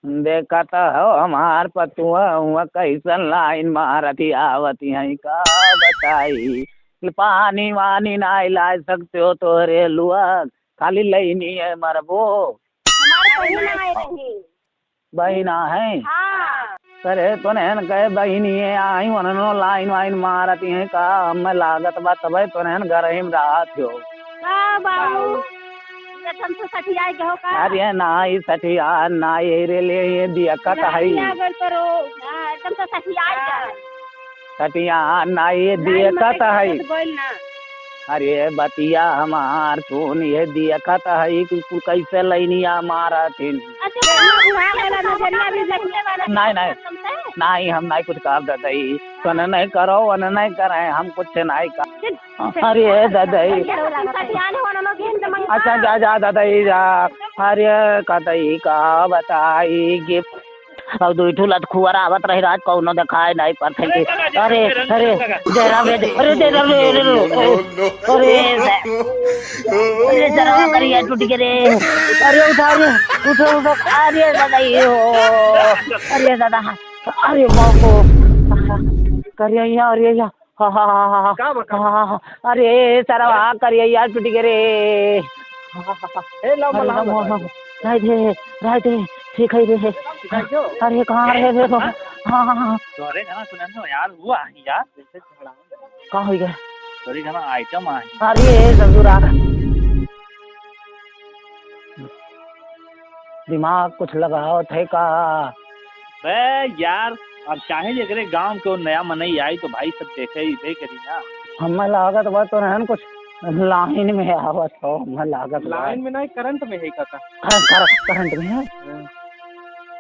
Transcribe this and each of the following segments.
देखत हो हमार पतुआ हुआ कैसन लाइन मारती आवती है का बताई। पानी वानी ना ला सकते हो तो रेलुआ खाली लईनी है मरबो। हमारे बहिना आए रही। बहिना है हाँ। करे तो नहन कहे बहिनी है आई वनो लाइन वाइन मारती है का हमें लागत बा तब तो नहन घर ही में रहा थो। का बाबू ये तुमसे सठियाई के हो का? अरे नाई सठिया नाई रे ले ये दिक्कत है अगर करो तुमसे सठियाई के सठिया नाई दिक्कत है। बोल ना। अरे बतिया हमार सुन ये दिक्कत है कि तू कैसे लैनिया मारा थिन। नहीं नहीं नहीं हम नहीं कुछ कर ददई तो नहीं करो वन नहीं करे हम कुछ नहीं कर। अरे ददई अच्छा जा जा ददई जा। अरे कदई का बताई गिफ्ट अब दो ठुला खुआरा आवत रही रात कौनो दिखाए नहीं पर थे। अरे अरे जरा रे अरे जरा रे अरे अरे जरा करिए टूट के रे। अरे उठा रे उठो उठो। अरे दादा ये हो अरे दादा अरे बापो करिए या अरे या हा हा हा हा अरे सरवा करिए यार टूट के रे। राय दे ठीक है रे। अरे कहाँ रहे रे तो हाँ हाँ हाँ तोरे गाना सुनन तो यार हुआ यार जैसे झगड़ा कहाँ हो गया तोरे गाना आइटम आ अरे ससुरा दिमाग कुछ लगाओ थे का बे यार अब चाहे जगरे गांव के नया मनई आई तो भाई सब देखे ही दे करी ना। हमें लागत बा तो रहन कुछ लाइन में आवत हो। हमें लागत लाइन में नहीं करंट में है काका। करंट में है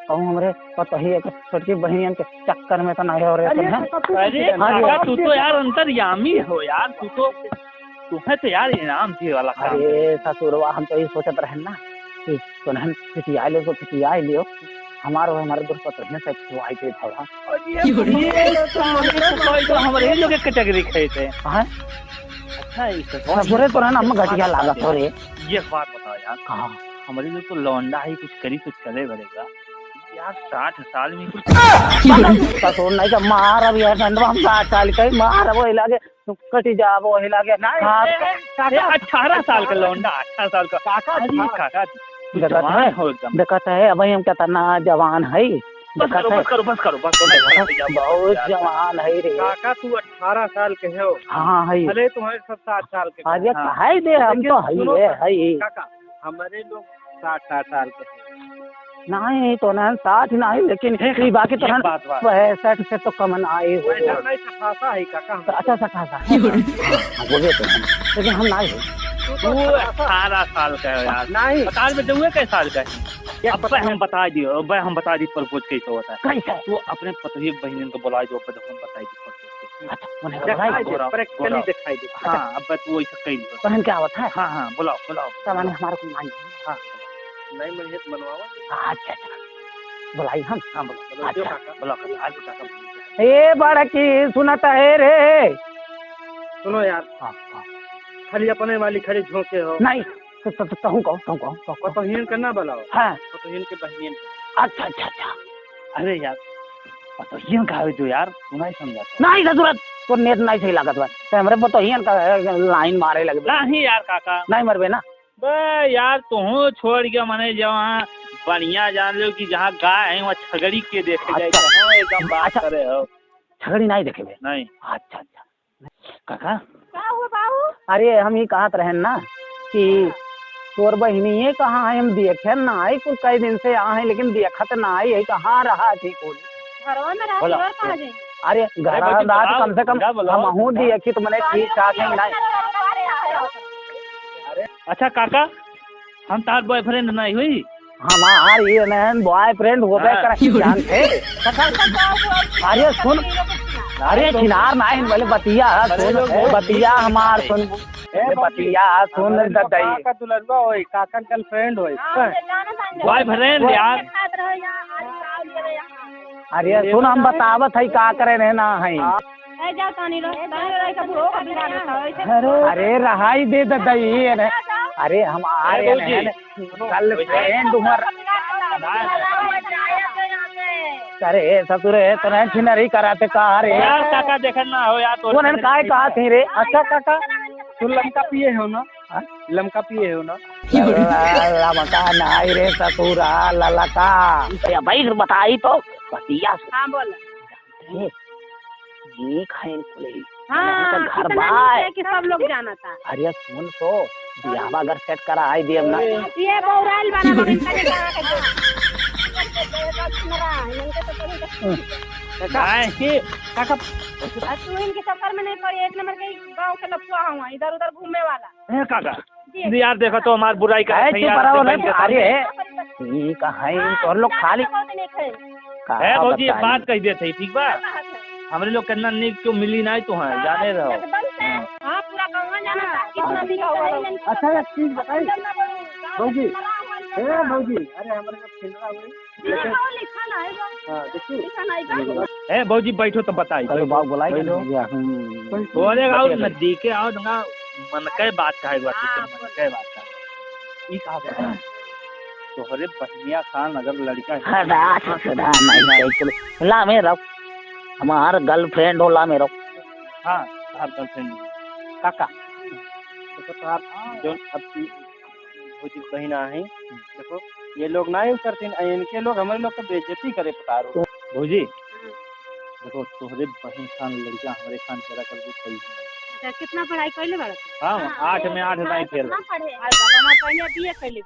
कहूँ हमरे पता ही एक छोटी बहनियन के चक्कर में तो नहीं हो रहे हैं। अरे काका तू तो यार अंतर्यामी हो यार तू तो तुम्हें तो यार इनाम थी वाला काम। अरे ससुरवा हम तो ये सोचत रहे ना कि तो नहन पिटिया लियो तो पिटिया लियो हमारे दोस्त पत्र में सब छुआई के थोड़ा तो हमारे लोग एक कैटेगरी खेलते हैं। अच्छा ससुरे तो रहना हम घटिया लागत हो रे। ये बात बताओ यार कहाँ हमारे लोग तो लौंडा ही कुछ करी कुछ चले बनेगा यार 60 साल में कुछ ससुर नहीं तो मार अब यार डंडवा हम 60 साल के मार वो लागे कटी जा वो लागे 18 साल का लौंडा 18 साल का काका जी काका देखता है अब हम कितना जवान है। बस करो बहुत जवान है रे काका तू 18 साल के हो। हाँ है भले तुम्हारे सब 60 साल के अरे कहे दे हम तो है काका हमारे लोग 60 साल के नहीं तो ना 60 नहीं लेकिन बाकी तो 65 से तो कम आए हो। अच्छा 58 बोले तो लेकिन हम नहीं है। तू 18 साल का है यार नहीं बता में दूंगे कैसे साल का है अब हम बता दियो हम बता दी प्रपोज कैसे होता है कैसे तू अपने पति बहन को बुला दो हम बताई दी प्रैक्टिकली दिखाई दे। हां अब तू ऐसा कहीं बहन क्या होता है। हां हां बुलाओ सामान हमारे को मान हां नहीं मैं बनवावा। अच्छा बुलाई हम हां बुलाओ आज ए बड़की सुनता है रे सुनो यार। हां खाली अपने वाली खड़ी झोंके हो नहीं कहूँ तो हिन करना बुलाओ। हाँ तो हिन के बहनियन अच्छा अच्छा अच्छा अरे यार तो हिन का जो यार तू नहीं समझा नहीं जरूरत तो नेट नहीं सही लागत बा तो हमरे तो हिन का लाइन मारे लगे नहीं यार काका नहीं मरबे ना बे यार तू छोड़ के मने जहाँ बढ़िया जान लो कि जहाँ गाय है वहाँ छगड़ी के देखे जाए तो एकदम बात करे हो छगड़ी नहीं देखे नहीं। अच्छा अच्छा काका क्या हुआ बाबू? अरे हम ही कहत रहे ना कि तोर बहनी ये कहाँ है हम देखे ना आई कुछ कई दिन से यहाँ है लेकिन देखत ना आई है कहाँ रहा थी कुछ घरवा में रहा और कहाँ जाए? अरे घर कम से कम हम हूँ देखी तो मैंने ठीक ठाक है नहीं। अच्छा काका हम तार बॉयफ्रेंड नहीं हुई हमार ये नहन बॉयफ्रेंड होबे करे जानते। अरे सुन अरे चिनार नहीं बोले बतिया सुन बतिया हमार सुन बतिया सुन ददई काका दुलरवा होई काका गर्लफ्रेंड होई बॉयफ्रेंड यार। अरे सुन हम बतावत है का करे रहना है। अरे रहाई दे ददई अरे हम आ रहे हैं गर्लफ्रेंड उमर अरे ससुर तो नहीं छिनरी कराते का रे यार काका देखना हो यार तो उन्हें काय कहा थी रे अच्छा काका तू लमका पिए हो ना? लमका पिए हो ना? लमका नहीं रे ससुरा ललका भाई बताई तो बतिया हाँ बोल। ये खाए बोले हाँ घर इतना बाय नहीं कि सब लोग जाना था। अरे सुन तो बियाह अगर सेट करा आई दे ना ये बौराइल बना बना इनका के काका तू इनके चक्कर में नहीं पड़ी। एक नंबर के गांव के लफुआ हुआ इधर उधर घूमने वाला। है काका यार देखो तो हमारी बुराई का है चुप रहो नहीं अरे ये कहाँ तो लोग खाली है भौजी बात कह देते ठीक बा हमारे लोग कितना नीक क्यों मिली नहीं तो है जाने रहो। हाँ पूरा गाँव जाना था कितना भी होगा। अच्छा एक चीज बताइए भौजी ए भौजी अरे हमारे को खिलवा हुई हाँ देखिए है भौजी बैठो तो बताई अरे बाप बोलाई बोले आओ नजदीके आओ ना मन के बात कहे मन के बात कहे ई कहा तोहरे बहनिया खान अगर लड़का है ला में रहो हमार गर्लफ्रेंड हो ला में रहो। हाँ हर गर्लफ्रेंड काका देखो तो आप जो अब भौजी बहिना है देखो ये लोग ना यूज करते इनके लोग हमारे लोग का बेइज्जती करे पता रो भौजी देखो तोहरे बहन खान लड़का हमारे खान तेरा कर दो सही अच्छा कितना पढ़ाई कैले बड़ा? हाँ 8 में 8 नहीं फेल हमारे पहले बीए कैले थे।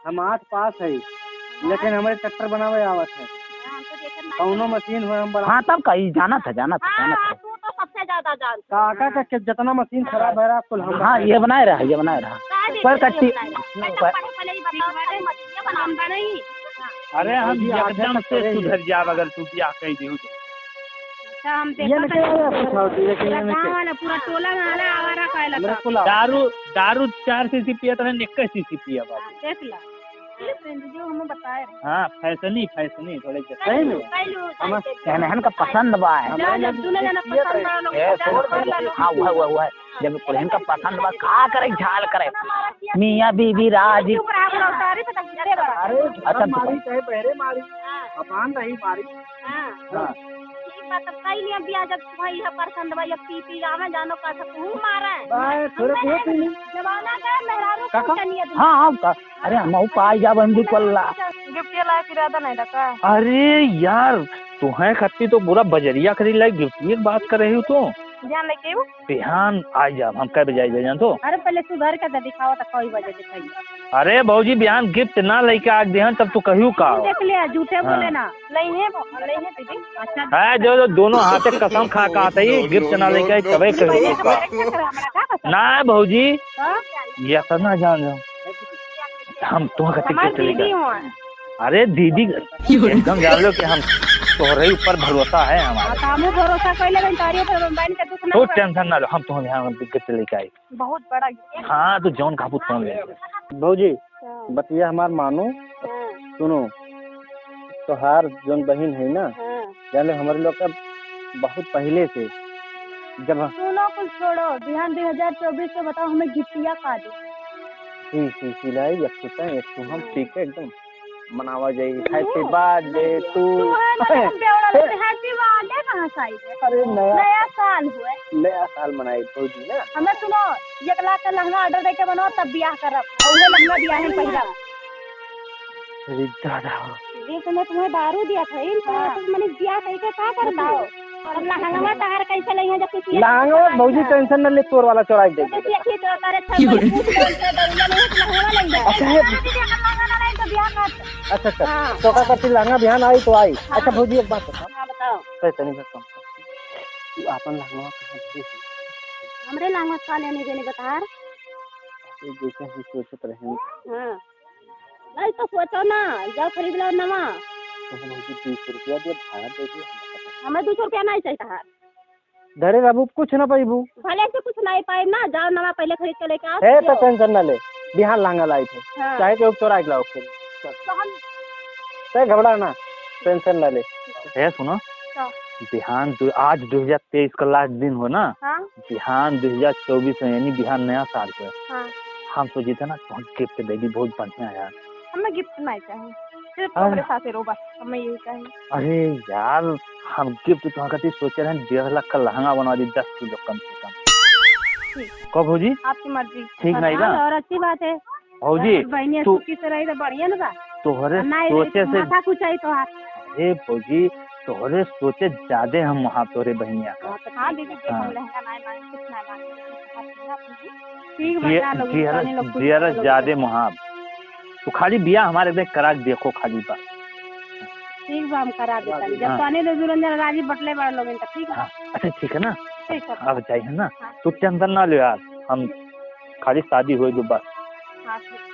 हम 8 पास है लेकिन हमारे ट्रैक्टर बनावे आवत है कौनो मशीन हो हम बना। हाँ तब कहीं जाना था तू तो सबसे ज्यादा जानता। काका का जितना मशीन खराब है कुल हम हाँ ये बनाए रहा पर कट्टी अरे हम एकदम से सुधर जाब अगर तू बियाह कह दी अच्छा हम ये नहीं पूरा टोला में आला आवारा कहला मेरे को ला दारू 4 सीसी पिया तो 21 सीसी पिया बाबू देख ला जो हमें बताए हाँ फैशनी थोड़े सही में कहने का पसंद बा है हाँ हुआ है जब कुलहन का पसंद बा का करे झाल करे मियाँ बीबी राजी अरे अच्छा मारी चाहे बहरे मारी अपान नहीं मारी जब भाई पसंद भाई पी जावे जानो का तू मारा थोड़े बहुत ही जमाना का मेहरारू को हाँ अरे हम पाई जा बंदी कोल्ला गिफ्ट लायक इरादा नहीं रखा। अरे यार तू है खत्ती तो पूरा बजरिया खरीद लाई गिफ्ट की बात कर रही हो तो ध्यान लेके बिहान आ जा हम कह बजाई जान तो अरे पहले सुधर के दिखाओ तो कोई वजह दिखाई। अरे भौजी बिहान गिफ्ट ना लेके आ देहन तब तू कहू का देख लिया झूठे बोले ना नहीं है दीदी। अच्छा है जो दोनों हाथे कसम खा के आते ही गिफ्ट ना लेके तबे कहू ना भौजी ये सब ना जान हम तुम्हें गिफ्ट लेके अरे दीदी एकदम जान लो कि हम तोहरे ऊपर भरोसा है हमारा। हमू भरोसा कैले तारियों पर बहन के दुख ना तो टेंशन ना लो हम तुम्हें यहाँ गिफ्ट लेके आए बहुत बड़ा। हाँ तो जौन काबू फोन ले भौजी बतिया हमार मानो सुनो तोहार जोन बहन है ना जान लो हमारे लोग का बहुत पहले से जब सुनो कुछ छोड़ो बिहान 2024 में बताओ हमें गिफ्टिया का दो सिलाई एक हम ठीक है एकदम मनावा जाएगी happy birthday to happy birthday कहाँ से आई? अरे नया साल हुआ नया साल मनाई भौजी ना हमें सुनो 1 लाख का लहंगा ऑर्डर दे के बनाओ तब ब्याह करब और वो लहंगा दिया है पहला अरे दादा ये तो मैं तुम्हें दारू दिया था इन तो मैंने ब्याह करके क्या करता हो और लहंगा तहार कैसे लई है जब किसी लहंगा भौजी टेंशन न ले तोर वाला चौराई दे किसी अच्छी तो करे छल लहंगा नहीं अच्छा तो का करती लहंगा बिहान आई तो आई। अच्छा भौजी एक बात बता हां बताओ कैसे नहीं करता तू अपन लहंगा कहां दे हमरे लहंगा का लेने देने बता जैसे हम सोचत रहे हां नहीं तो सोचो ना जाओ खरीद लो नवा तो हम 20 रुपया दे भाड़ा दे दे हमें 200 रुपया नहीं चाहिए था धरे बाबू कुछ ना पाईबू भले से कुछ नहीं पाए ना जाओ नवा पहले खरीद के लेके आओ है तो टेंशन ना ले बिहान लहंगा लाई थे हाँ। चाहे के चौराई लाओ फिर तो हम ते घबरा ना टेंशन ना ले है सुनो बिहान आज 2023 का लास्ट दिन हो ना हाँ बिहान 2024 है यानी बिहान नया साल पे हाँ हम सोचे थे ना गिफ्ट देगी बहुत बढ़िया यार हमें गिफ्ट नहीं चाहिए सिर्फ हमारे साथ रो बस, हमें यही कहें। अरे यार हम गिफ्ट तो कहती सोचे रहे 1.5 लाख का लहंगा बनवा दी 10 किलो कम से कम। ठीक, कब भौजी आपकी मर्जी। ठीक नहीं ना? और अच्छी बात है भौजी बहनिया तू सुखी से रही तो बढ़िया ना बा। तोहरे नहीं सोचे से माथा कुछ आई तो हाथ। अरे भौजी तोहरे सोचे ज्यादा हम वहाँ तोरे बहनिया का हाँ दीदी देख, हाँ। हम लहंगा नहीं मांगे, कुछ नहीं मांगे। ठीक बता लोग जियर ज्यादा मुहाब तो खाली बिया हमारे देख करा के देखो खाली बा। ठीक बा, हम करा देता। हाँ। जब ताने दे दुरंजन राजी बटले बड़ लोग इनका। ठीक है हाँ, अच्छा ठीक है ना? ठीक है। अब चाहिए ना तू टेंशन ना लो यार, हम खाली शादी हुई तो बस। हाँ ठीक।